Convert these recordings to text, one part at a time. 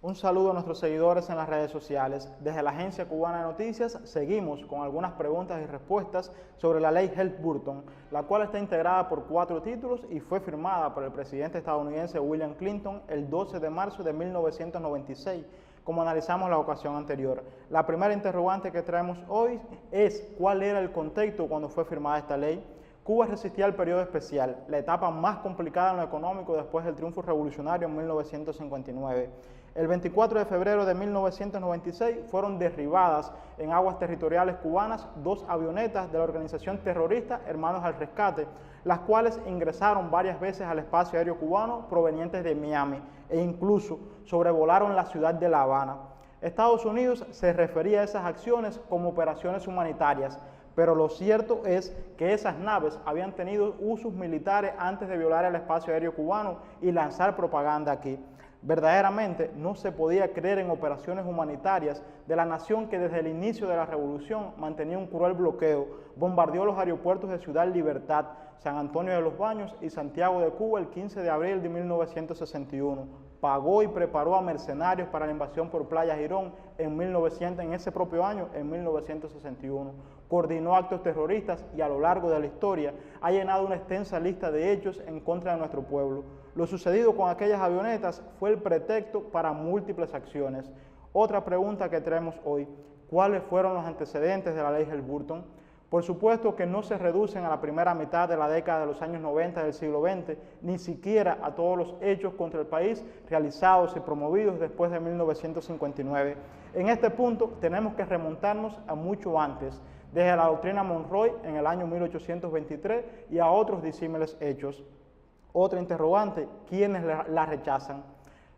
Un saludo a nuestros seguidores en las redes sociales. Desde la Agencia Cubana de Noticias seguimos con algunas preguntas y respuestas sobre la ley Helms-Burton, la cual está integrada por 4 títulos y fue firmada por el presidente estadounidense William Clinton el 12 de marzo de 1996, como analizamos la ocasión anterior. La primera interrogante que traemos hoy es ¿cuál era el contexto cuando fue firmada esta ley? Cuba resistía al periodo especial, la etapa más complicada en lo económico después del triunfo revolucionario en 1959. El 24 de febrero de 1996 fueron derribadas en aguas territoriales cubanas 2 avionetas de la organización terrorista Hermanos al Rescate, las cuales ingresaron varias veces al espacio aéreo cubano provenientes de Miami e incluso sobrevolaron la ciudad de La Habana. Estados Unidos se refería a esas acciones como operaciones humanitarias, pero lo cierto es que esas naves habían tenido usos militares antes de violar el espacio aéreo cubano y lanzar propaganda aquí. Verdaderamente no se podía creer en operaciones humanitarias de la nación que desde el inicio de la revolución mantenía un cruel bloqueo, bombardeó los aeropuertos de Ciudad Libertad, San Antonio de los Baños y Santiago de Cuba el 15 de abril de 1961. Pagó y preparó a mercenarios para la invasión por Playa Girón en ese propio año, en 1961. Coordinó actos terroristas y a lo largo de la historia ha llenado una extensa lista de hechos en contra de nuestro pueblo. Lo sucedido con aquellas avionetas fue el pretexto para múltiples acciones. Otra pregunta que traemos hoy, ¿cuáles fueron los antecedentes de la ley Helms-Burton? Por supuesto que no se reducen a la primera mitad de la década de los años 90 del siglo XX, ni siquiera a todos los hechos contra el país realizados y promovidos después de 1959. En este punto tenemos que remontarnos a mucho antes, desde la doctrina Monroe en el año 1823 y a otros disímiles hechos. Otra interrogante, ¿quiénes la rechazan?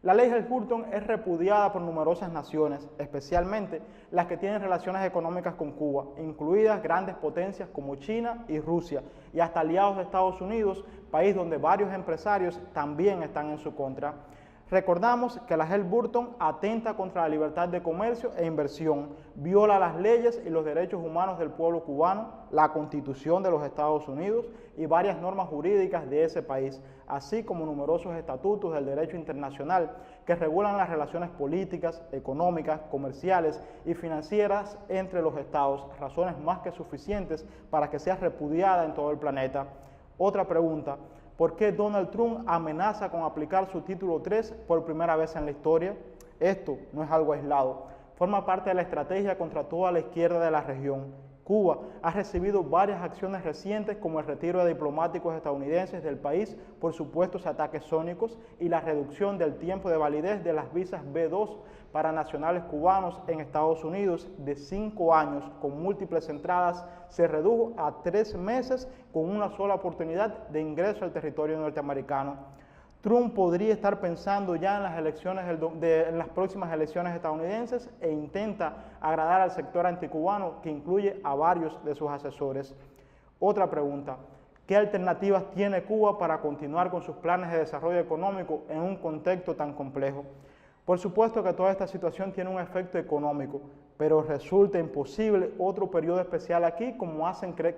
La ley Helms-Burton es repudiada por numerosas naciones, especialmente las que tienen relaciones económicas con Cuba, incluidas grandes potencias como China y Rusia, y hasta aliados de Estados Unidos, país donde varios empresarios también están en su contra. Recordamos que la Helms-Burton atenta contra la libertad de comercio e inversión, viola las leyes y los derechos humanos del pueblo cubano, la Constitución de los Estados Unidos y varias normas jurídicas de ese país, así como numerosos estatutos del derecho internacional que regulan las relaciones políticas, económicas, comerciales y financieras entre los estados, razones más que suficientes para que sea repudiada en todo el planeta. Otra pregunta, ¿por qué Donald Trump amenaza con aplicar su título 3 por primera vez en la historia? Esto no es algo aislado, forma parte de la estrategia contra toda la izquierda de la región. Cuba ha recibido varias acciones recientes como el retiro de diplomáticos estadounidenses del país por supuestos ataques sónicos y la reducción del tiempo de validez de las visas B2 para nacionales cubanos en Estados Unidos de 5 años con múltiples entradas se redujo a 3 meses con una sola oportunidad de ingreso al territorio norteamericano. Trump podría estar pensando ya en las próximas elecciones estadounidenses e intenta agradar al sector anticubano que incluye a varios de sus asesores. Otra pregunta, ¿qué alternativas tiene Cuba para continuar con sus planes de desarrollo económico en un contexto tan complejo? Por supuesto que toda esta situación tiene un efecto económico, pero resulta imposible otro periodo especial aquí como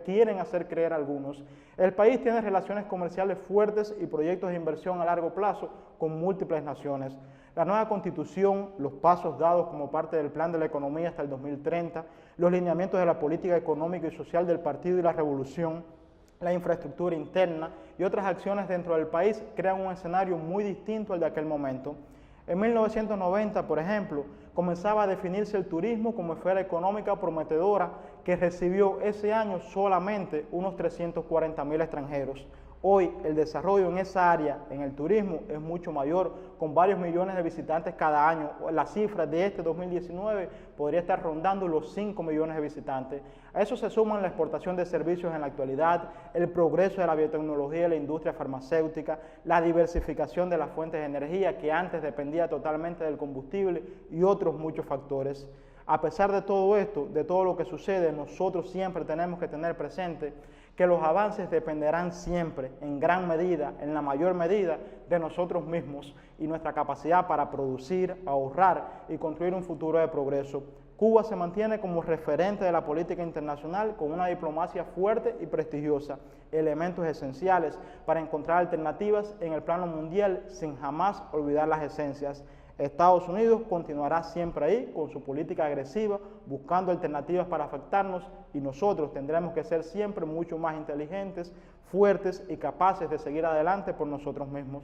quieren hacer creer algunos. El país tiene relaciones comerciales fuertes y proyectos de inversión a largo plazo con múltiples naciones. La nueva constitución, los pasos dados como parte del plan de la economía hasta el 2030, los lineamientos de la política económica y social del partido y la revolución, la infraestructura interna y otras acciones dentro del país crean un escenario muy distinto al de aquel momento. En 1990, por ejemplo, comenzaba a definirse el turismo como esfera económica prometedora que recibió ese año solamente unos 340.000 extranjeros. Hoy el desarrollo en esa área, en el turismo, es mucho mayor, con varios millones de visitantes cada año. La cifra de este 2019 podría estar rondando los 5 millones de visitantes. A eso se suman la exportación de servicios en la actualidad, el progreso de la biotecnología y la industria farmacéutica, la diversificación de las fuentes de energía que antes dependía totalmente del combustible y otros muchos factores. A pesar de todo esto, de todo lo que sucede, nosotros siempre tenemos que tener presente que los avances dependerán siempre, en gran medida, en la mayor medida, de nosotros mismos y nuestra capacidad para producir, ahorrar y construir un futuro de progreso. Cuba se mantiene como referente de la política internacional con una diplomacia fuerte y prestigiosa, elementos esenciales para encontrar alternativas en el plano mundial sin jamás olvidar las esencias. Estados Unidos continuará siempre ahí con su política agresiva, buscando alternativas para afectarnos, y nosotros tendremos que ser siempre mucho más inteligentes, fuertes y capaces de seguir adelante por nosotros mismos.